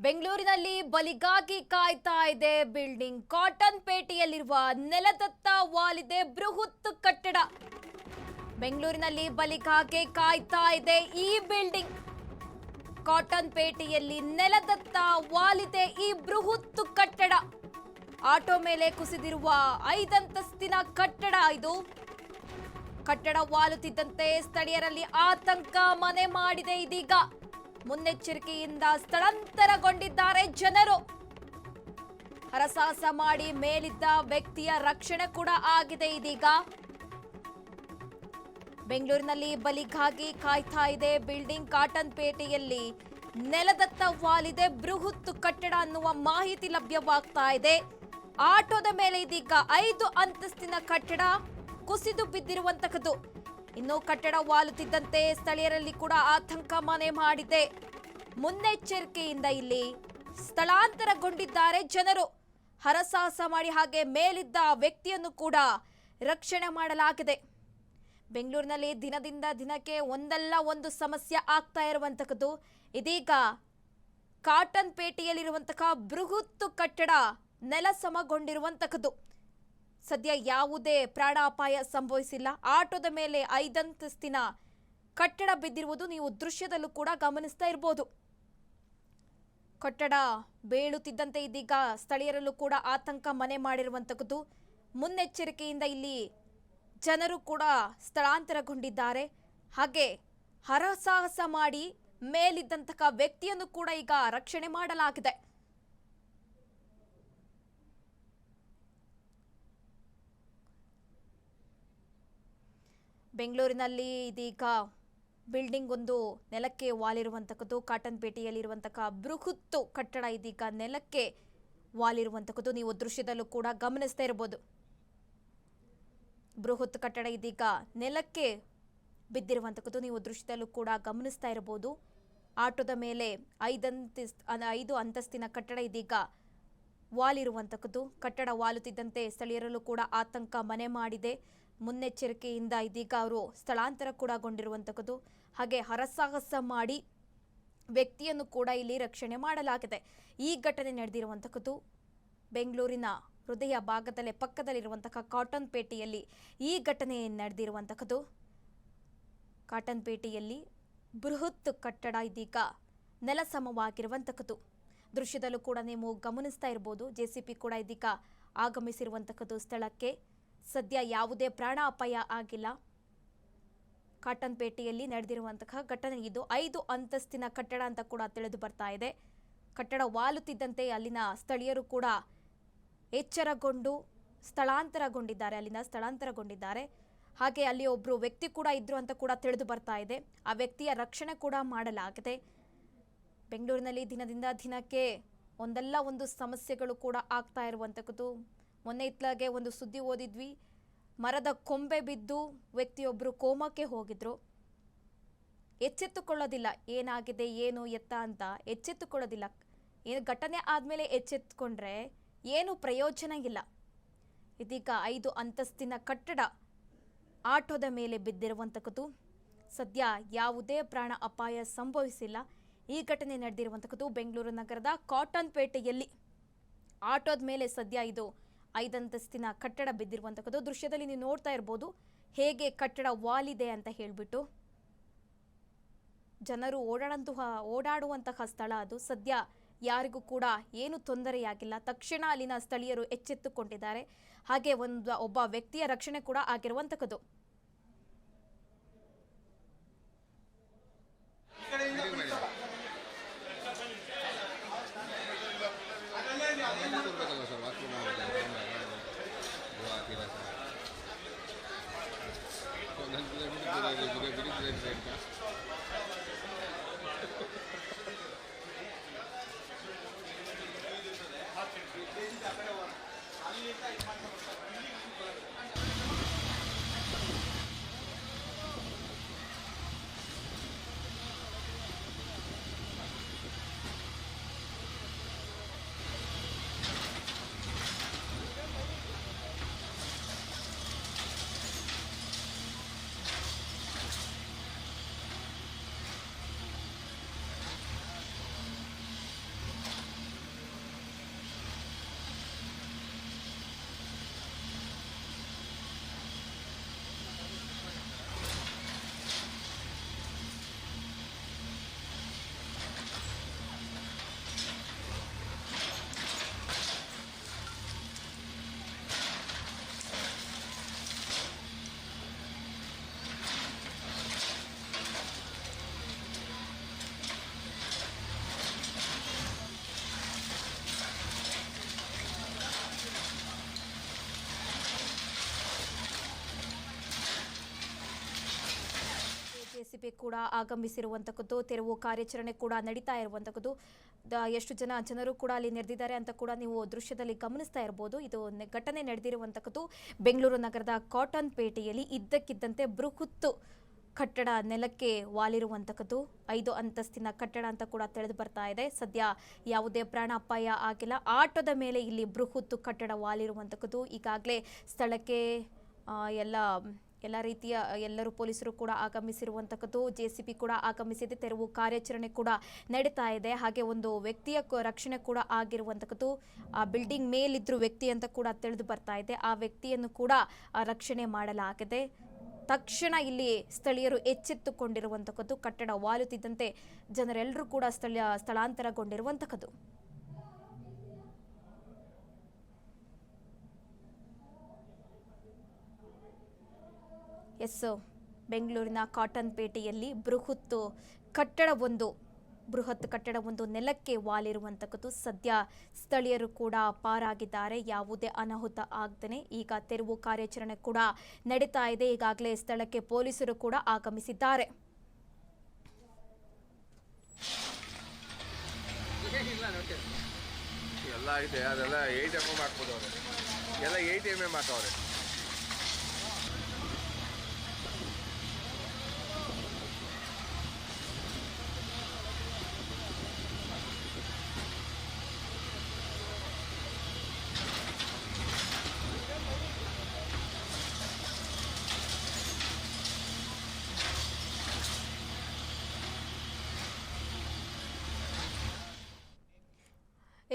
ಬೆಂಗಳೂರಿನಲ್ಲಿ ಬಲಿಗಾಗಿ ಕಾಯ್ತಾ ಇದೆ ಬಿಲ್ಡಿಂಗ್. ಕಾಟನ್ ಪೇಟೆಯಲ್ಲಿರುವ ನೆಲದತ್ತ ವಾಲಿದೆ ಬೃಹತ್ ಕಟ್ಟಡ. ಬೆಂಗಳೂರಿನಲ್ಲಿ ಬಲಿಗಾಗಿ ಕಾಯ್ತಾ ಇದೆ ಈ ಬಿಲ್ಡಿಂಗ್. ಕಾಟನ್ ಪೇಟೆಯಲ್ಲಿ ನೆಲದತ್ತ ವಾಲಿದೆ ಈ ಬೃಹತ್ ಕಟ್ಟಡ. ಆಟೋ ಮೇಲೆ ಕುಸಿದಿರುವ 5 ಅಂತಸ್ತಿನ ಕಟ್ಟಡ ಇದು. ಕಟ್ಟಡ ವಾಲುತ್ತಿದ್ದಂತೆ ಸ್ಥಳೀಯರಲ್ಲಿ ಆತಂಕ ಮನೆ ಮಾಡಿದೆ. ಇದೀಗ ಮುನ್ನೆಚ್ಚರಿಕೆಯಿಂದ ಸ್ಥಳಾಂತರಗೊಂಡಿದ್ದಾರೆ ಜನರು. ಹರಸಾಹಸ ಮಾಡಿ ಮೇಲಿದ್ದ ವ್ಯಕ್ತಿಯ ರಕ್ಷಣೆ ಕೂಡ ಆಗಿದೆ. ಇದೀಗ ಬೆಂಗಳೂರಿನಲ್ಲಿ ಬಲಿಗಾಗಿ ಕಾಯ್ತಾ ಇದೆ ಬಿಲ್ಡಿಂಗ್. ಕಾಟನ್ ಪೇಟೆಯಲ್ಲಿ ನೆಲದತ್ತ ವಾಲಿದೆ ಬೃಹತ್ ಕಟ್ಟಡ ಅನ್ನುವ ಮಾಹಿತಿ ಲಭ್ಯವಾಗ್ತಾ ಇದೆ. ಆಟೋದ ಮೇಲೆ ಇದೀಗ 5 ಅಂತಸ್ತಿನ ಕಟ್ಟಡ ಕುಸಿದು ಬಿದ್ದಿರುವಂತಹದ್ದು. ಇನ್ನು ಕಟ್ಟಡ ವಾಲುತ್ತಿದ್ದಂತೆ ಸ್ಥಳೀಯರಲ್ಲಿ ಕೂಡ ಆತಂಕ ಮನೆ ಮಾಡಿದೆ. ಮುನ್ನೆಚ್ಚರಿಕೆಯಿಂದ ಇಲ್ಲಿ ಸ್ಥಳಾಂತರಗೊಂಡಿದ್ದಾರೆ ಜನರು. ಹರಸಾಹಸ ಮಾಡಿ ಹಾಗೆ ಮೇಲಿದ್ದ ವ್ಯಕ್ತಿಯನ್ನು ಕೂಡ ರಕ್ಷಣೆ ಮಾಡಲಾಗಿದೆ. ಬೆಂಗಳೂರಿನಲ್ಲಿ ದಿನದಿಂದ ದಿನಕ್ಕೆ ಒಂದಲ್ಲ ಒಂದು ಸಮಸ್ಯೆ ಆಗ್ತಾ ಇರುವಂತಹದ್ದು. ಇದೀಗ ಕಾಟನ್ ಪೇಟೆಯಲ್ಲಿರುವಂತಹ ಬೃಹತ್ ಕಟ್ಟಡ ನೆಲಸಮಗೊಂಡಿರುವಂತಹದ್ದು. ಸದ್ಯ ಯಾವುದೇ ಪ್ರಾಣಾಪಾಯ ಸಂಭವಿಸಿಲ್ಲ. ಆಟೋದ ಮೇಲೆ 5 ಅಂತಸ್ತಿನ ಕಟ್ಟಡ ಬಿದ್ದಿರುವುದು ನೀವು ದೃಶ್ಯದಲ್ಲೂ ಕೂಡ ಗಮನಿಸ್ತಾ ಇರಬಹುದು. ಕಟ್ಟಡ ಬೀಳುತ್ತಿದ್ದಂತೆ ಇದೀಗ ಸ್ಥಳೀಯರಲ್ಲೂ ಕೂಡ ಆತಂಕ ಮನೆ ಮಾಡಿರುವಂತಹದ್ದು. ಮುನ್ನೆಚ್ಚರಿಕೆಯಿಂದ ಇಲ್ಲಿ ಜನರು ಕೂಡ ಸ್ಥಳಾಂತರಗೊಂಡಿದ್ದಾರೆ. ಹಾಗೆ ಹರಸಾಹಸ ಮಾಡಿ ಮೇಲಿದ್ದಂತಹ ವ್ಯಕ್ತಿಯನ್ನು ಕೂಡ ಈಗ ರಕ್ಷಣೆ ಮಾಡಲಾಗಿದೆ. ಬೆಂಗಳೂರಿನಲ್ಲಿ ಇದೀಗ ಬಿಲ್ಡಿಂಗ್ ಒಂದು ನೆಲಕ್ಕೆ ವಾಲಿರುವಂತಹದ್ದು. ಕಾಟನ್ ಪೇಟೆಯಲ್ಲಿರುವಂತಹ ಬೃಹತ್ ಕಟ್ಟಡ ಇದೀಗ ನೆಲಕ್ಕೆ ವಾಲಿರುವಂತಹದ್ದು ನೀವು ದೃಶ್ಯದಲ್ಲೂ ಕೂಡ ಗಮನಿಸ್ತಾ ಇರಬಹುದು. ಬೃಹತ್ ಕಟ್ಟಡ ಇದೀಗ ನೆಲಕ್ಕೆ ಬಿದ್ದಿರುವಂತಹದ್ದು ನೀವು ದೃಶ್ಯದಲ್ಲೂ ಕೂಡ ಗಮನಿಸ್ತಾ ಇರಬಹುದು. ಆಟೋದ ಮೇಲೆ 5 ಅಂತಸ್ತಿನ ಕಟ್ಟಡ ಇದೀಗ ವಾಲಿರುವಂತಹದ್ದು. ಕಟ್ಟಡ ವಾಲುತ್ತಿದ್ದಂತೆ ಸ್ಥಳೀಯರಲ್ಲೂ ಕೂಡ ಆತಂಕ ಮನೆ ಮಾಡಿದೆ. ಮುನ್ನೆಚ್ಚರಿಕೆಯಿಂದ ಇದೀಗ ಅವರು ಸ್ಥಳಾಂತರಗೊಂಡಿರುವಂತಹದ್ದು. ಹಾಗೆ ಹರಸಾಹಸ ಮಾಡಿ ವ್ಯಕ್ತಿಯನ್ನು ಕೂಡ ಇಲ್ಲಿ ರಕ್ಷಣೆ ಮಾಡಲಾಗಿದೆ. ಈ ಘಟನೆ ನಡೆದಿರುವಂತಹದ್ದು ಬೆಂಗಳೂರಿನ ಹೃದಯ ಭಾಗದಲ್ಲೇ ಪಕ್ಕದಲ್ಲಿರುವಂತಹ ಕಾಟನ್ ಪೇಟೆಯಲ್ಲಿ ಈ ಘಟನೆ ನಡೆದಿರುವಂತಹದ್ದು. ಕಾಟನ್ ಪೇಟೆಯಲ್ಲಿ ಬೃಹತ್ ಕಟ್ಟಡ ಇದೀಗ ನೆಲಸಮವಾಗಿರುವಂತಹದ್ದು. ದೃಶ್ಯದಲ್ಲೂ ಕೂಡ ನೀವು ಗಮನಿಸ್ತಾ ಇರಬಹುದು. ಜೆಸಿಪಿ ಕೂಡ ಇದೀಗ ಆಗಮಿಸಿರುವಂತಹದ್ದು ಸ್ಥಳಕ್ಕೆ. ಸದ್ಯ ಯಾವುದೇ ಪ್ರಾಣ ಅಪಾಯ ಆಗಿಲ್ಲ. ಕಾಟನ್ ಪೇಟೆಯಲ್ಲಿ ನಡೆದಿರುವಂತಹ ಘಟನೆ ಇದು. 5 ಅಂತಸ್ತಿನ ಕಟ್ಟಡ ಅಂತ ಕೂಡ ತಿಳಿದು ಬರ್ತಾ ಇದೆ. ಕಟ್ಟಡ ವಾಲುತ್ತಿದ್ದಂತೆ ಅಲ್ಲಿನ ಸ್ಥಳೀಯರು ಕೂಡ ಎಚ್ಚರಗೊಂಡು ಸ್ಥಳಾಂತರಗೊಂಡಿದ್ದಾರೆ. ಹಾಗೆ ಅಲ್ಲಿ ಒಬ್ಬರು ವ್ಯಕ್ತಿ ಕೂಡ ಇದ್ರು ಅಂತ ಕೂಡ ತಿಳಿದು ಬರ್ತಾ ಇದೆ. ಆ ವ್ಯಕ್ತಿಯ ರಕ್ಷಣೆ ಕೂಡ ಮಾಡಲಾಗಿದೆ. ಬೆಂಗಳೂರಿನಲ್ಲಿ ದಿನದಿಂದ ದಿನಕ್ಕೆ ಒಂದಲ್ಲ ಒಂದು ಸಮಸ್ಯೆಗಳು ಕೂಡ ಆಗ್ತಾ ಇರುವಂತಹದ್ದು. ಮೊನ್ನೆ ಇತ್ಲಾಗೆ ಒಂದು ಸುದ್ದಿ ಓದಿದ್ವಿ. ಮರದ ಕೊಂಬೆ ಬಿದ್ದು ವ್ಯಕ್ತಿಯೊಬ್ಬರು ಕೋಮಕ್ಕೆ ಹೋಗಿದ್ರು. ಎಚ್ಚೆತ್ತುಕೊಳ್ಳೋದಿಲ್ಲ, ಏನಾಗಿದೆ ಏನು ಎತ್ತ ಅಂತ ಎಚ್ಚೆತ್ತುಕೊಳ್ಳೋದಿಲ್ಲ. ಏನು ಘಟನೆ ಆದಮೇಲೆ ಎಚ್ಚೆತ್ತುಕೊಂಡ್ರೆ ಏನು ಪ್ರಯೋಜನ ಇಲ್ಲ. ಇದೀಗ 5 ಅಂತಸ್ತಿನ ಕಟ್ಟಡ ಆಟೋದ ಮೇಲೆ ಬಿದ್ದಿರುವಂತಹದ್ದು. ಸದ್ಯ ಯಾವುದೇ ಪ್ರಾಣ ಅಪಾಯ ಸಂಭವಿಸಿಲ್ಲ. ಈ ಘಟನೆ ನಡೆದಿರುವಂತಹದ್ದು ಬೆಂಗಳೂರು ನಗರದ ಕಾಟನ್ ಪೇಟೆಯಲ್ಲಿ. ಆಟೋದ ಮೇಲೆ ಸದ್ಯ ಇದು 5 ಅಂತಸ್ತಿನ ಕಟ್ಟಡ ಬಿದ್ದಿರುವಂತಹದ್ದು. ದೃಶ್ಯದಲ್ಲಿ ನೀವು ನೋಡ್ತಾ ಇರಬಹುದು ಹೇಗೆ ಕಟ್ಟಡ ವಾಲಿದೆ ಅಂತ ಹೇಳ್ಬಿಟ್ಟು. ಜನರು ಓಡಾಡುವಂತಹ ಸ್ಥಳ ಅದು. ಸದ್ಯ ಯಾರಿಗೂ ಕೂಡ ಏನು ತೊಂದರೆಯಾಗಿಲ್ಲ. ತಕ್ಷಣ ಅಲ್ಲಿನ ಸ್ಥಳೀಯರು ಎಚ್ಚೆತ್ತುಕೊಂಡಿದ್ದಾರೆ. ಹಾಗೆ ಒಬ್ಬ ವ್ಯಕ್ತಿಯ ರಕ್ಷಣೆ ಕೂಡ ಆಗಿರುವಂತಹದ್ದು. ಜೆಸಿಬಿ ಕೂಡ ಆಗಮಿಸಿರುವಂತಕ್ಕದ್ದು, ತೆರವು ಕಾರ್ಯಾಚರಣೆ ಕೂಡ ನಡೀತಾ ಇರುವಂತಕ್ಕದ್ದು. ಎಷ್ಟು ಜನರು ಕೂಡ ಅಲ್ಲಿ ನೆರೆದಿದ್ದಾರೆ ಅಂತ ಕೂಡ ನೀವು ದೃಶ್ಯದಲ್ಲಿ ಗಮನಿಸ್ತಾ ಇರಬಹುದು. ಇದು ಘಟನೆ ನಡೆದಿರುವಂತಕ್ಕದ್ದು ಬೆಂಗಳೂರು ನಗರದ ಕಾಟನ್ ಪೇಟೆಯಲ್ಲಿ ಇದ್ದಕ್ಕಿದ್ದಂತೆ ಬೃಹತ್ ಕಟ್ಟಡ ನೆಲಕ್ಕೆ ವಾಲಿರುವಂತಕ್ಕದ್ದು. 5 ಅಂತಸ್ತಿನ ಕಟ್ಟಡ ಅಂತ ಕೂಡ ತಿಳಿದು ಬರ್ತಾ ಇದೆ. ಸದ್ಯ ಯಾವುದೇ ಪ್ರಾಣಾಪಾಯ ಆಗಿಲ್ಲ. ಆಟೋದ ಮೇಲೆ ಇಲ್ಲಿ ಬೃಹತ್ ಕಟ್ಟಡ ವಾಲಿರುವಂತಕ್ಕದ್ದು. ಈಗಾಗಲೇ ಸ್ಥಳಕ್ಕೆ ಎಲ್ಲ ರೀತಿಯ ಎಲ್ಲರೂ ಪೊಲೀಸರು ಕೂಡ ಆಗಮಿಸಿರುವಂತಕ್ಕದ್ದು. ಜೆಸಿಬಿ ಕೂಡ ಆಗಮಿಸಿದೆ. ತೆರವು ಕಾರ್ಯಾಚರಣೆ ಕೂಡ ನಡೀತಾ ಇದೆ. ಹಾಗೆ ಒಂದು ವ್ಯಕ್ತಿಯ ರಕ್ಷಣೆ ಕೂಡ ಆಗಿರುವಂತಕ್ಕದ್ದು. ಆ ಬಿಲ್ಡಿಂಗ್ ಮೇಲಿದ್ರು ವ್ಯಕ್ತಿ ಅಂತ ಕೂಡ ತಿಳಿದು ಬರ್ತಾ ಇದೆ. ಆ ವ್ಯಕ್ತಿಯನ್ನು ಕೂಡ ರಕ್ಷಣೆ ಮಾಡಲಾಗಿದೆ. ತಕ್ಷಣ ಇಲ್ಲಿ ಸ್ಥಳೀಯರು ಎಚ್ಚೆತ್ತುಕೊಂಡಿರುವಂತಕ್ಕದ್ದು. ಕಟ್ಟಡ ವಾಲುತ್ತಿದ್ದಂತೆ ಜನರೆಲ್ಲರೂ ಕೂಡ ಸ್ಥಳಾಂತರಗೊಂಡಿರುವಂತಕ್ಕದ್ದು. ಬೆಂಗಳೂರಿನ ಕಾಟನ್ ಪೇಟೆಯಲ್ಲಿ ಬೃಹತ್ ಕಟ್ಟಡವೊಂದು ನೆಲಕ್ಕೆ ವಾಲಿರುವಂತಕ್ಕದ್ದು. ಸದ್ಯ ಸ್ಥಳೀಯರು ಕೂಡ ಪಾರಾಗಿದ್ದಾರೆ. ಯಾವುದೇ ಅನಾಹುತ ಆಗದೇನೆ ಈಗ ತೆರವು ಕಾರ್ಯಾಚರಣೆ ಕೂಡ ನಡೀತಾ ಇದೆ. ಈಗಾಗಲೇ ಸ್ಥಳಕ್ಕೆ ಪೊಲೀಸರು ಕೂಡ ಆಗಮಿಸಿದ್ದಾರೆ. ಎಲ್ಲ ಇದೆ, ಅದೆಲ್ಲ 8mm ಹಾಕ್ಬೋದವ್ರೆ, ಎಲ್ಲ 8mm ಹಾಕವ್ರೆ.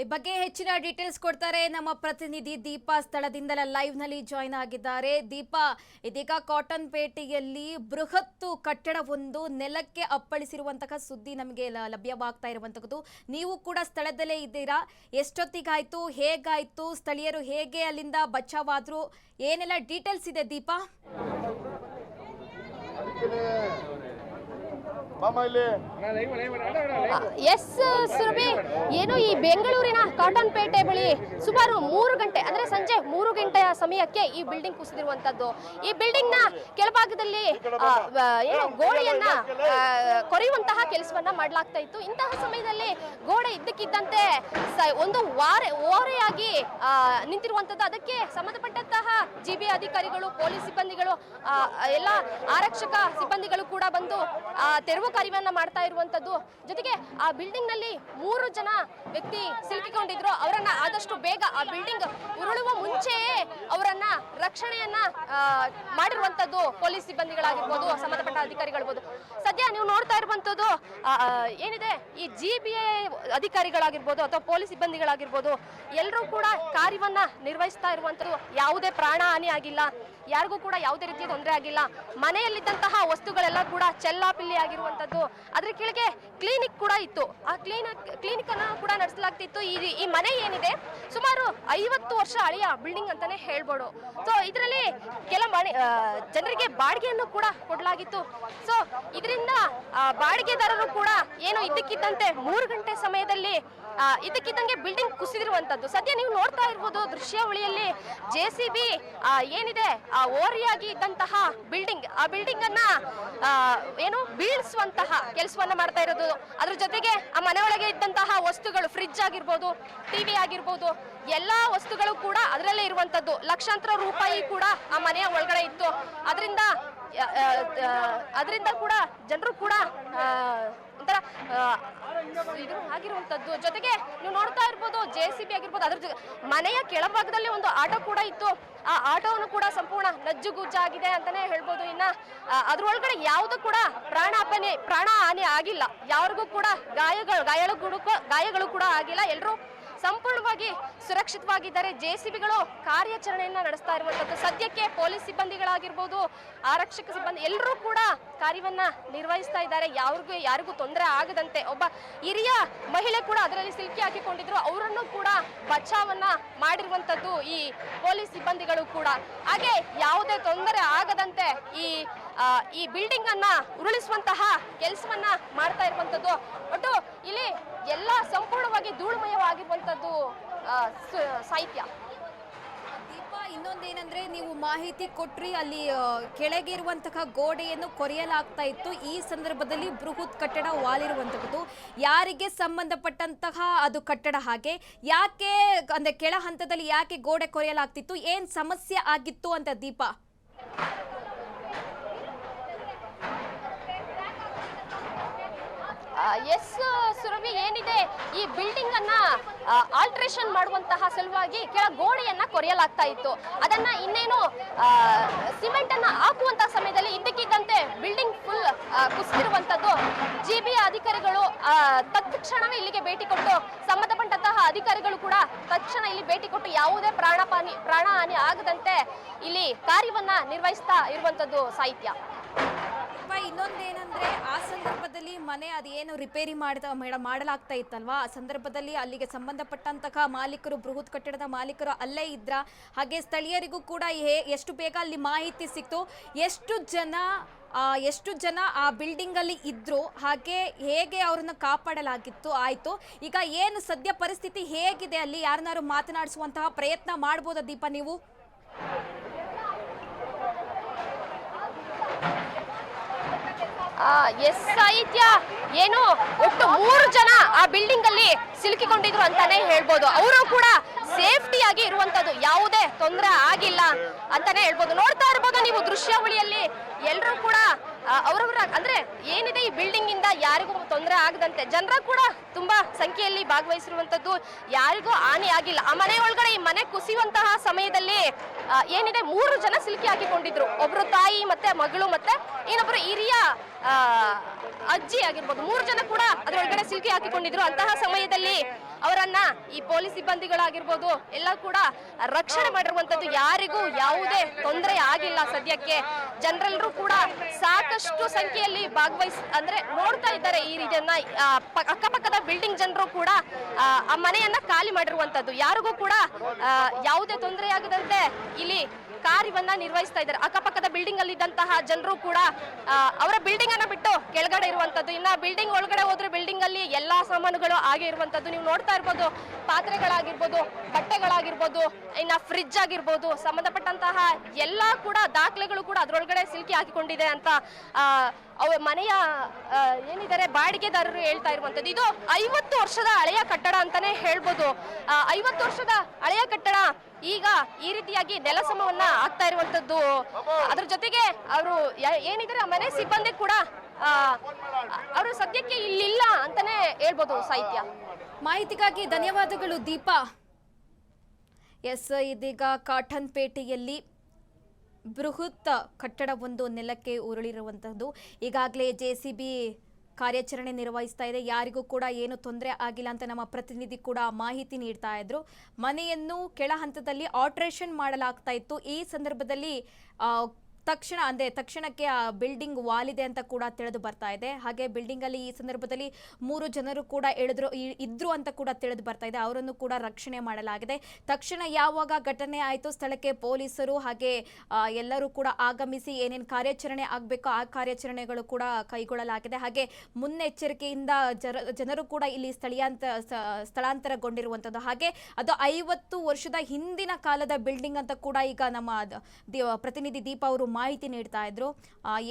ಈ ಬಗ್ಗೆ ಹೆಚ್ಚಿನ ಡೀಟೇಲ್ಸ್ ಕೊಡ್ತಾರೆ ನಮ್ಮ ಪ್ರತಿನಿಧಿ ದೀಪಾ. ಸ್ಥಳದಿಂದಲೇ ಲೈವ್ ನಲ್ಲಿ ಜಾಯಿನ್ ಆಗಿದ್ದಾರೆ. ದೀಪಾ, ಇದೀಗ ಕಾಟನ್ ಪೇಟೆಯಲ್ಲಿ ಬೃಹತ್ ಕಟ್ಟಡವೊಂದು ನೆಲಕ್ಕೆ ಅಪ್ಪಳಿಸಿರುವಂತಹ ಸುದ್ದಿ ನಮಗೆ ಲಭ್ಯವಾಗ್ತಾ ಇರುವಂತದ್ದು. ನೀವು ಕೂಡ ಸ್ಥಳದಲ್ಲೇ ಇದ್ದೀರಾ. ಎಷ್ಟೊತ್ತಿಗಾಯ್ತು, ಹೇಗಾಯ್ತು, ಸ್ಥಳೀಯರು ಹೇಗೆ ಅಲ್ಲಿಂದ ಬಚಾವಾದ್ರು, ಏನೆಲ್ಲ ಡೀಟೇಲ್ಸ್ ಇದೆ ದೀಪಾ? ಎಸ್ ಸುರಭಿ, ಏನು ಈ ಬೆಂಗಳೂರಿನ ಕಾಟನ್ ಪೇಟೆ ಬಳಿ ಸುಮಾರು 3 ಗಂಟೆ ಅಂದ್ರೆ ಸಂಜೆ 3 ಗಂಟೆಯ ಸಮಯಕ್ಕೆ ಈ ಬಿಲ್ಡಿಂಗ್ ಕುಸಿದಿರುವಂತದ್ದು. ಈ ಬಿಲ್ಡಿಂಗ್ ನ ಕೆಳಭಾಗದಲ್ಲಿ ಏನು ಗೋಡೆಯನ್ನ ಕೊರೆಯುವಂತಹ ಕೆಲಸವನ್ನ ಮಾಡಲಾಗ್ತಾ ಇತ್ತು. ಇಂತಹ ಸಮಯದಲ್ಲಿ ಗೋಡೆ ಇದ್ದಕ್ಕಿದ್ದಂತೆ ಒಂದು ಓರೆಯಾಗಿ ನಿಂತಿರುವಂತದ್ದು. ಅದಕ್ಕೆ ಸಂಬಂಧಪಟ್ಟಂತಹ ಜಿಬಿ ಅಧಿಕಾರಿಗಳು, ಪೊಲೀಸ್ ಸಿಬ್ಬಂದಿಗಳು, ಎಲ್ಲ ಆರಕ್ಷಕ ಸಿಬ್ಬಂದಿಗಳು ಕೂಡ ಬಂದು ತೆರವು ಕಾರ್ಯವನ್ನ ಮಾಡ್ತಾ ಇರುವಂತದ್ದು. ಜೊತೆಗೆ ಆ ಬಿಲ್ಡಿಂಗ್ ನಲ್ಲಿ 3 ಜನ ವ್ಯಕ್ತಿ ಸಿಲುಕಿಕೊಂಡಿದ್ರು. ಅವರನ್ನ ಆದಷ್ಟು ಬೇಗ ಆ ಬಿಲ್ಡಿಂಗ್ ಉರುಳುವ ಮುಂಚೆಯೇ ಅವರನ್ನ ರಕ್ಷಣೆಯನ್ನ ಮಾಡಿರುವಂತದ್ದು ಪೊಲೀಸ್ ಸಿಬ್ಬಂದಿಗಳಾಗಿರ್ಬೋದು, ಸಂಬಂಧಪಟ್ಟ ಅಧಿಕಾರಿಗಳಿರ್ಬೋದು. ಸದ್ಯ ನೀವು ನೋಡ್ತಾ ಇರುವಂತದ್ದು ಏನಿದೆ, ಈ ಜಿಬಿಎ ಅಧಿಕಾರಿಗಳಾಗಿರ್ಬೋದು ಅಥವಾ ಪೊಲೀಸ್ ಸಿಬ್ಬಂದಿಗಳಾಗಿರ್ಬೋದು, ಎಲ್ಲರೂ ಕೂಡ ಕಾರ್ಯವನ್ನ ನಿರ್ವಹಿಸ್ತಾ ಇರುವಂತದ್ದು. ಯಾವುದೇ ಪ್ರಾಣ ಹಾನಿ ಆಗಿಲ್ಲ, ಯಾರಿಗೂ ಕೂಡ ಯಾವುದೇ ರೀತಿಯ ತೊಂದರೆ ಆಗಿಲ್ಲ. ಮನೆಯಲ್ಲಿದ್ದಂತಹ ವಸ್ತುಗಳೆಲ್ಲ ಕೂಡ ಚೆಲ್ಲಾಪಿಲ್ಲಿ ಆಗಿರುವಂತದ್ದು. ಅದ್ರ ಕೆಳಗೆ ಕ್ಲಿನಿಕ್ ಕೂಡ ಇತ್ತು. ಆ ಕ್ಲಿನಿಕ್ ಅನ್ನ ಕೂಡ ನಡೆಸಲಾಗ್ತಿತ್ತು. ಈ ಮನೆ ಏನಿದೆ ಸುಮಾರು 50 ವರ್ಷ ಹಳೆಯ ಬಿಲ್ಡಿಂಗ್ ಅಂತಾನೆ ಹೇಳ್ಬೋದು. ಸೊ ಇದರಲ್ಲಿ ಕೆಲ ಜನರಿಗೆ ಬಾಡಿಗೆಯನ್ನು ಕೂಡ ಕೊಡಲಾಗಿತ್ತು. ಸೊ ಇದರಿಂದ ಬಾಡಿಗೆದಾರರು ಕೂಡ ಏನು ಇದ್ದಕ್ಕಿದ್ದಂತೆ 3 ಗಂಟೆ ಸಮಯದಲ್ಲಿ ಇದಕ್ಕಿದ್ದಂಗೆ ಬಿಲ್ಡಿಂಗ್ ಕುಸಿದಿರುವಂತದ್ದು. ಸದ್ಯ ನೀವು ನೋಡ್ತಾ ಇರ್ಬೋದು ದೃಶ್ಯಾವಳಿಯಲ್ಲಿ ಜೆಸಿಬಿ ಏನಿದೆ ಓರಿಯಾಗಿ ಇದ್ದಂತಹ ಬಿಲ್ಡಿಂಗ್, ಆ ಬಿಲ್ಡಿಂಗ್ ಅನ್ನ ಏನು ಬೀಳಿಸುವಂತಹ ಕೆಲಸವನ್ನ ಮಾಡ್ತಾ ಇರೋದು. ಅದ್ರ ಜೊತೆಗೆ ಆ ಮನೆ ಒಳಗೆ ಇದ್ದಂತಹ ವಸ್ತುಗಳು, ಫ್ರಿಡ್ಜ್ ಆಗಿರ್ಬೋದು, ಟಿವಿ ಆಗಿರ್ಬೋದು, ಎಲ್ಲಾ ವಸ್ತುಗಳು ಕೂಡ ಅದರಲ್ಲೇ ಇರುವಂತದ್ದು. ಲಕ್ಷಾಂತರ ರೂಪಾಯಿ ಕೂಡ ಆ ಮನೆಯ ಒಳಗಡೆ ಇತ್ತು. ಅದರಿಂದ ಕೂಡ ಜನರು ಕೂಡ ಒಂಥರ ಇದು ಆಗಿರುವಂತದ್ದು. ಜೊತೆಗೆ ನೀವು ನೋಡ್ತಾ ಇರ್ಬೋದು ಜೆಸಿಬಿ ಆಗಿರ್ಬೋದು, ಅದ್ರ ಮನೆಯ ಕೆಳಭಾಗದಲ್ಲಿ ಒಂದು ಆಟೋ ಕೂಡ ಇತ್ತು. ಆ ಆಟೋವನ್ನು ಕೂಡ ಸಂಪೂರ್ಣ ನಜ್ಜುಗುಜ್ಜಾಗಿದೆ ಅಂತಾನೆ ಹೇಳ್ಬೋದು. ಇನ್ನ ಅದ್ರೊಳಗಡೆ ಯಾವುದು ಕೂಡ ಪ್ರಾಣ ಹಾನಿ ಆಗಿಲ್ಲ. ಯಾರಿಗೂ ಕೂಡ ಗಾಯಗಳು ಕೂಡ ಆಗಿಲ್ಲ. ಎಲ್ಲರೂ ಸಂಪೂರ್ಣವಾಗಿ ಸುರಕ್ಷಿತವಾಗಿದ್ದಾರೆ. ಜೆಸಿಬಿಗಳು ಕಾರ್ಯಾಚರಣೆಯನ್ನ ನಡೆಸ್ತಾ ಇರುವಂತದ್ದು. ಸದ್ಯಕ್ಕೆ ಪೊಲೀಸ್ ಸಿಬ್ಬಂದಿಗಳಾಗಿರ್ಬೋದು, ಆರಕ್ಷಕ ಸಿಬ್ಬಂದಿ ಎಲ್ಲರೂ ಕೂಡ ಕಾರ್ಯವನ್ನ ನಿರ್ವಹಿಸ್ತಾ ಇದ್ದಾರೆ. ಯಾರಿಗೂ ತೊಂದರೆ ಆಗದಂತೆ. ಒಬ್ಬ ಹಿರಿಯ ಮಹಿಳೆ ಕೂಡ ಅದರಲ್ಲಿ ಸಿಲುಕಿ ಹಾಕಿಕೊಂಡಿದ್ರು. ಅವರನ್ನು ಕೂಡ ಬಚಾವನ್ನ ಮಾಡಿರುವಂತದ್ದು ಈ ಪೊಲೀಸ್ ಸಿಬ್ಬಂದಿಗಳು ಕೂಡ. ಹಾಗೆ ಯಾವುದೇ ತೊಂದರೆ ಆಗದಂತೆ ಈ ಬಿಲ್ಡಿಂಗ್ ಅನ್ನ ಉರುಳಿಸುವಂತಹ ಕೆಲಸವನ್ನ ಮಾಡ್ತಾ ಇರುವಂತದ್ದು. ಒಟ್ಟು ಇಲ್ಲಿ ಎಲ್ಲ ಸಂಪೂರ್ಣವಾಗಿ ಧೂಳುಮಯವಾಗಿರುವಂತದ್ದು ಸಾಹಿತ್ಯ. ದೀಪಾ, ಇನ್ನೊಂದೇನಂದ್ರೆ ನೀವು ಮಾಹಿತಿ ಕೊಟ್ರಿ ಅಲ್ಲಿ ಕೆಳಗೆ ಇರುವಂತಹ ಗೋಡೆಯನ್ನು ಕೊರೆಯಲಾಗ್ತಾ ಇತ್ತು. ಈ ಸಂದರ್ಭದಲ್ಲಿ ಬೃಹತ್ ಕಟ್ಟಡ ವಾಲಿರುವಂತಹದ್ದು ಯಾರಿಗೆ ಸಂಬಂಧಪಟ್ಟಂತಹ ಅದು ಕಟ್ಟಡ, ಹಾಗೆ ಯಾಕೆ ಅಂದ್ರೆ ಕೆಳ ಹಂತದಲ್ಲಿ ಯಾಕೆ ಗೋಡೆ ಕೊರೆಯಲಾಗ್ತಿತ್ತು, ಏನ್ ಸಮಸ್ಯೆ ಆಗಿತ್ತು ಅಂತ ದೀಪಾ? ಎಸ್ ಸುರಭಿ, ಏನಿದೆ ಈ ಬಿಲ್ಡಿಂಗ್ ಅನ್ನ ಆಲ್ಟ್ರೇಷನ್ ಮಾಡುವಂತಹ ಸಲುವಾಗಿ ಕೆಳ ಗೋಡೆಯನ್ನ ಕೊರೆಯಲಾಗ್ತಾ ಇತ್ತು. ಅದನ್ನ ಇನ್ನೇನು ಸಿಮೆಂಟ್ ಅನ್ನ ಹಾಕುವಂತಹ ಸಮಯದಲ್ಲಿ ಇದ್ದಕ್ಕಿದ್ದಂತೆ ಬಿಲ್ಡಿಂಗ್ ಫುಲ್ ಕುಸಿದಿರುವಂತದ್ದು. ಜಿಬಿ ಅಧಿಕಾರಿಗಳು ತಕ್ಷಣವೇ ಇಲ್ಲಿಗೆ ಭೇಟಿ ಕೊಟ್ಟು, ಸಂಬಂಧಪಟ್ಟಂತಹ ಅಧಿಕಾರಿಗಳು ಕೂಡ ತಕ್ಷಣ ಇಲ್ಲಿ ಭೇಟಿ ಕೊಟ್ಟು ಯಾವುದೇ ಪ್ರಾಣ ಹಾನಿ ಆಗದಂತೆ ಇಲ್ಲಿ ಕಾರ್ಯವನ್ನ ನಿರ್ವಹಿಸ್ತಾ ಇರುವಂತದ್ದು ಸಾಹಿತ್ಯ. ಇನ್ನೊಂದೇನಂದ್ರೆ ಆ ಸಂದರ್ಭದಲ್ಲಿ ಮನೆ ಅದೇನು ರಿಪೇರಿ ಮಾಡಲಾಗ್ತಾ ಇತ್ತಲ್ವಾ, ಆ ಸಂದರ್ಭದಲ್ಲಿ ಅಲ್ಲಿಗೆ ಸಂಬಂಧಪಟ್ಟಂತಹ ಮಾಲೀಕರು, ಬೃಹತ್ ಕಟ್ಟಡದ ಮಾಲೀಕರು ಅಲ್ಲೇ ಇದ್ರ, ಹಾಗೆ ಸ್ಥಳೀಯರಿಗೂ ಕೂಡ ಎಷ್ಟು ಬೇಗ ಅಲ್ಲಿ ಮಾಹಿತಿ ಸಿಕ್ತು, ಎಷ್ಟು ಜನ ಆ ಬಿಲ್ಡಿಂಗ್ ಅಲ್ಲಿ ಇದ್ರು, ಹಾಗೆ ಹೇಗೆ ಅವ್ರನ್ನ ಕಾಪಾಡಲಾಗಿತ್ತು ಆಯ್ತು. ಈಗ ಏನು ಸದ್ಯ ಪರಿಸ್ಥಿತಿ ಹೇಗಿದೆ ಅಲ್ಲಿ, ಯಾರನ್ನಾರು ಮಾತನಾಡಿಸುವಂತಹ ಪ್ರಯತ್ನ ಮಾಡ್ಬೋದಾ ದೀಪ ನೀವು? ಎಸ್ ಸಾಹಿತ್ಯ, ಏನು ಒಟ್ಟು 3 ಜನ ಆ ಬಿಲ್ಡಿಂಗ್ ಅಲ್ಲಿ ಸಿಲುಕಿಕೊಂಡಿದ್ರು ಅಂತಾನೆ ಹೇಳ್ಬೋದು. ಅವರು ಕೂಡ ಸೇಫ್ಟಿಯಾಗಿ ಇರುವಂತದ್ದು, ಯಾವುದೇ ತೊಂದರೆ ಆಗಿಲ್ಲ ಅಂತಾನೆ ಹೇಳ್ಬೋದು. ನೋಡ್ತಾ ಇರ್ಬೋದು ನೀವು ದೃಶ್ಯಾವಳಿಯಲ್ಲಿ, ಎಲ್ಲರೂ ಕೂಡ ಅವರವರ ಅಂದ್ರೆ ಏನಿದೆ ಈ ಬಿಲ್ಡಿಂಗ್ ಇಂದ ಯಾರಿಗೂ ತೊಂದರೆ ಆಗದಂತೆ ಜನರ ಕೂಡ ತುಂಬಾ ಸಂಖ್ಯೆಯಲ್ಲಿ ಭಾಗವಹಿಸಿರುವಂತದ್ದು, ಯಾರಿಗೂ ಹಾನಿ ಆಗಿಲ್ಲ. ಆ ಮನೆ ಒಳಗಡೆ ಈ ಮನೆ ಕುಸಿಯುವಂತಹ ಸಮಯದಲ್ಲಿ ಏನಿದೆ 3 ಜನ ಸಿಲುಕಿ ಹಾಕಿಕೊಂಡಿದ್ರು. ಒಬ್ರು ತಾಯಿ ಮತ್ತೆ ಮಗಳು ಮತ್ತೆ ಇನ್ನೊಬ್ರು ಹಿರಿಯ ಅಜ್ಜಿ ಆಗಿರ್ಬೋದು. 3 ಜನ ಕೂಡ ಅದರೊಳಗಡೆ ಸಿಲುಕಿ ಹಾಕಿಕೊಂಡಿದ್ರು. ಅಂತಹ ಸಮಯದಲ್ಲಿ ಅವರನ್ನ ಈ ಪೊಲೀಸ್ ಸಿಬ್ಬಂದಿಗಳಾಗಿರ್ಬೋದು ಎಲ್ಲ ಕೂಡ ರಕ್ಷಣೆ ಮಾಡಿರುವಂತದ್ದು, ಯಾರಿಗೂ ಯಾವುದೇ ತೊಂದರೆ ಆಗಿಲ್ಲ. ಸದ್ಯಕ್ಕೆ ಜನರೆಲ್ಲರೂ ಕೂಡ ಸಾಕಷ್ಟು ಸಂಖ್ಯೆಯಲ್ಲಿ ಅಂದ್ರೆ ನೋಡ್ತಾ ಇದ್ದಾರೆ ಈ ರೀತಿಯನ್ನ. ಅಕ್ಕಪಕ್ಕದ ಬಿಲ್ಡಿಂಗ್ ಜನರು ಕೂಡ ಆ ಮನೆಯನ್ನ ಖಾಲಿ ಮಾಡಿರುವಂತದ್ದು, ಯಾರಿಗೂ ಕೂಡ ಯಾವುದೇ ತೊಂದರೆ ಆಗದಂತೆ ಇಲ್ಲಿ ಕಾರ್ಯವನ್ನ ನಿರ್ವಹಿಸ್ತಾ ಇದ್ದಾರೆ. ಅಕ್ಕಪಕ್ಕದ ಬಿಲ್ಡಿಂಗ್ ಅಲ್ಲಿ ಇದ್ದಂತಹ ಜನರು ಕೂಡ ಅವರ ಬಿಲ್ಡಿಂಗ್ ಅನ್ನ ಬಿಟ್ಟು ಕೆಳಗಡೆ ಇರುವಂತದ್ದು. ಇನ್ನ ಬಿಲ್ಡಿಂಗ್ ಒಳಗಡೆ ಹೋದ್ರೆ ಬಿಲ್ಡಿಂಗ್ ಅಲ್ಲಿ ಎಲ್ಲಾ ಸಾಮಾನುಗಳು ಹಾಗೆ ಇರುವಂತದ್ದು ನೀವು ನೋಡ್ತಾ ಇರ್ಬೋದು. ಪಾತ್ರೆಗಳಾಗಿರ್ಬೋದು, ಬಟ್ಟೆಗಳಾಗಿರ್ಬೋದು, ಇನ್ನ ಫ್ರಿಡ್ಜ್ ಆಗಿರ್ಬೋದು, ಸಂಬಂಧಪಟ್ಟಂತಹ ಎಲ್ಲಾ ಕೂಡ ದಾಖಲೆಗಳು ಕೂಡ ಅದ್ರೊಳಗಡೆ ಸಿಲುಕಿ ಹಾಕಿಕೊಂಡಿದೆ ಅಂತ ಮನೆಯ ಏನಿದ್ದಾರೆ ಬಾಡಿಗೆದಾರರು ಹೇಳ್ತಾ ಇರುವಂತದ್ದು. ಇದು 50 ವರ್ಷದ ಹಳೆಯ ಕಟ್ಟಡ ಅಂತಾನೆ ಹೇಳ್ಬೋದು. 50 ವರ್ಷದ ಹಳೆಯ ಕಟ್ಟಡ ಈಗ ಈ ರೀತಿಯಾಗಿ ನೆಲಸಮವನ್ನ ಆಗ್ತಾ ಇರುವಂತದ್ದು. ಅದ್ರ ಜೊತೆಗೆ ಅವರು ಏನಿದ್ದಾರೆ ಆ ಮನೆ ಸಿಬ್ಬಂದಿ ಕೂಡ ಅವರು ಸದ್ಯಕ್ಕೆ ಇಲ್ಲಿಲ್ಲ ಅಂತಾನೆ ಹೇಳ್ಬೋದು ಸಾಹಿತ್ಯ. ಮಾಹಿತಿಗಾಗಿ ಧನ್ಯವಾದಗಳು ದೀಪಾ. ಎಸ್, ಇದೀಗ ಕಾಟನ್ ಪೇಟೆಯಲ್ಲಿ ಬೃಹತ್ ಕಟ್ಟಡವೊಂದು ನೆಲಕ್ಕೆ ಉರುಳಿರುವಂತಹದ್ದು. ಈಗಾಗಲೇ JCB ಕಾರ್ಯಾಚರಣೆ ನಿರ್ವಹಿಸ್ತಾ ಇದೆ, ಯಾರಿಗೂ ಕೂಡ ಏನು ತೊಂದರೆ ಆಗಿಲ್ಲ ಅಂತ ನಮ್ಮ ಪ್ರತಿನಿಧಿ ಕೂಡ ಮಾಹಿತಿ ನೀಡ್ತಾ ಇದ್ರು. ಮನೆಯನ್ನು ಕೆಳ ಹಂತದಲ್ಲಿ ಆಲ್ಟ್ರೇಷನ್ ಮಾಡಲಾಗ್ತಾ ಇತ್ತು. ಈ ಸಂದರ್ಭದಲ್ಲಿ ತಕ್ಷಣಕ್ಕೆ ಆ ಬಿಲ್ಡಿಂಗ್ ವಾಲಿದೆ ಅಂತ ಕೂಡ ತಿಳಿದು ಬರ್ತಾ ಇದೆ. ಹಾಗೆ ಬಿಲ್ಡಿಂಗ್ ಅಲ್ಲಿ ಈ ಸಂದರ್ಭದಲ್ಲಿ 3 ಜನರು ಕೂಡ ಇದ್ರು ಅಂತ ಕೂಡ ತಿಳಿದು ಬರ್ತಾ ಇದೆ. ಅವರನ್ನು ಕೂಡ ರಕ್ಷಣೆ ಮಾಡಲಾಗಿದೆ. ತಕ್ಷಣ ಯಾವಾಗ ಘಟನೆ ಆಯಿತು, ಸ್ಥಳಕ್ಕೆ ಪೊಲೀಸರು ಹಾಗೆ ಎಲ್ಲರೂ ಕೂಡ ಆಗಮಿಸಿ ಏನೇನು ಕಾರ್ಯಾಚರಣೆ ಆಗಬೇಕೋ ಆ ಕಾರ್ಯಾಚರಣೆಗಳು ಕೂಡ ಕೈಗೊಳ್ಳಲಾಗಿದೆ. ಹಾಗೆ ಮುನ್ನೆಚ್ಚರಿಕೆಯಿಂದ ಜನರು ಕೂಡ ಇಲ್ಲಿ ಸ್ಥಳಾಂತರಗೊಂಡಿರುವಂಥದ್ದು. ಹಾಗೆ ಅದು 50 ವರ್ಷದ ಹಿಂದಿನ ಕಾಲದ ಬಿಲ್ಡಿಂಗ್ ಅಂತ ಕೂಡ ಈಗ ನಮ್ಮ ಪ್ರತಿನಿಧಿ ದೀಪ ಅವರು ಮಾಹಿತಿ ನೀಡ್ತಾ ಇದ್ರು.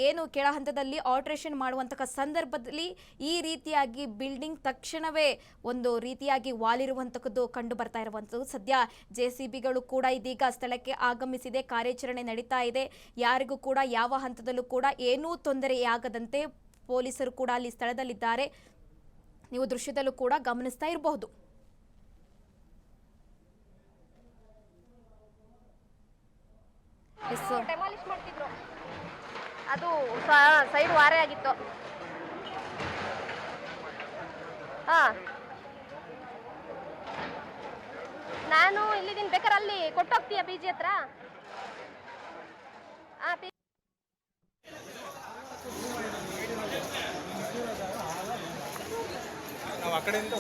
ಏನು ಕೆಳ ಹಂತದಲ್ಲಿ ಆಲ್ಟ್ರೇಷನ್ ಮಾಡುವಂತಹ ಸಂದರ್ಭದಲ್ಲಿ ಈ ರೀತಿಯಾಗಿ ಬಿಲ್ಡಿಂಗ್ ತಕ್ಷಣವೇ ಒಂದು ರೀತಿಯಾಗಿ ವಾಲಿರುವಂತಹದ್ದು ಕಂಡು ಬರ್ತಾ ಇರುವಂತದ್ದು. ಸದ್ಯ JCBಗಳು ಕೂಡ ಇದೀಗ ಸ್ಥಳಕ್ಕೆ ಆಗಮಿಸಿದೆ, ಕಾರ್ಯಾಚರಣೆ ನಡೀತಾ ಇದೆ. ಯಾರಿಗೂ ಕೂಡ ಯಾವ ಹಂತದಲ್ಲೂ ಕೂಡ ಏನೂ ತೊಂದರೆಯಾಗದಂತೆ ಪೊಲೀಸರು ಕೂಡ ಅಲ್ಲಿ ಸ್ಥಳದಲ್ಲಿದ್ದಾರೆ. ನೀವು ದೃಶ್ಯದಲ್ಲೂ ಕೂಡ ಗಮನಿಸ್ತಾ ಇರಬಹುದು. ಡೆಮಾಲಿಷ್ ಮಾಡ್ತಿದ್ರು, ಅದು ಸೈಡ್ ವಾರೆ ಆಗಿತ್ತು. ನಾನು ಇಲ್ಲಿದ್ದೀನಿ, ಬೇಕಾದ್ರೆ ಅಲ್ಲಿ ಕೊಟ್ಟೋಗ್ತೀಯ PG ಹತ್ರ. ನಾವು ಆ ಕಡೆಯಿಂದ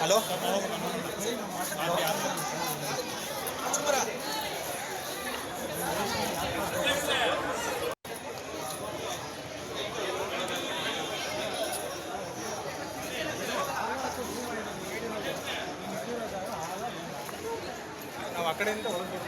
ಹಲೋ ಕಡೆಯಿಂದ ಹೊರಗೆ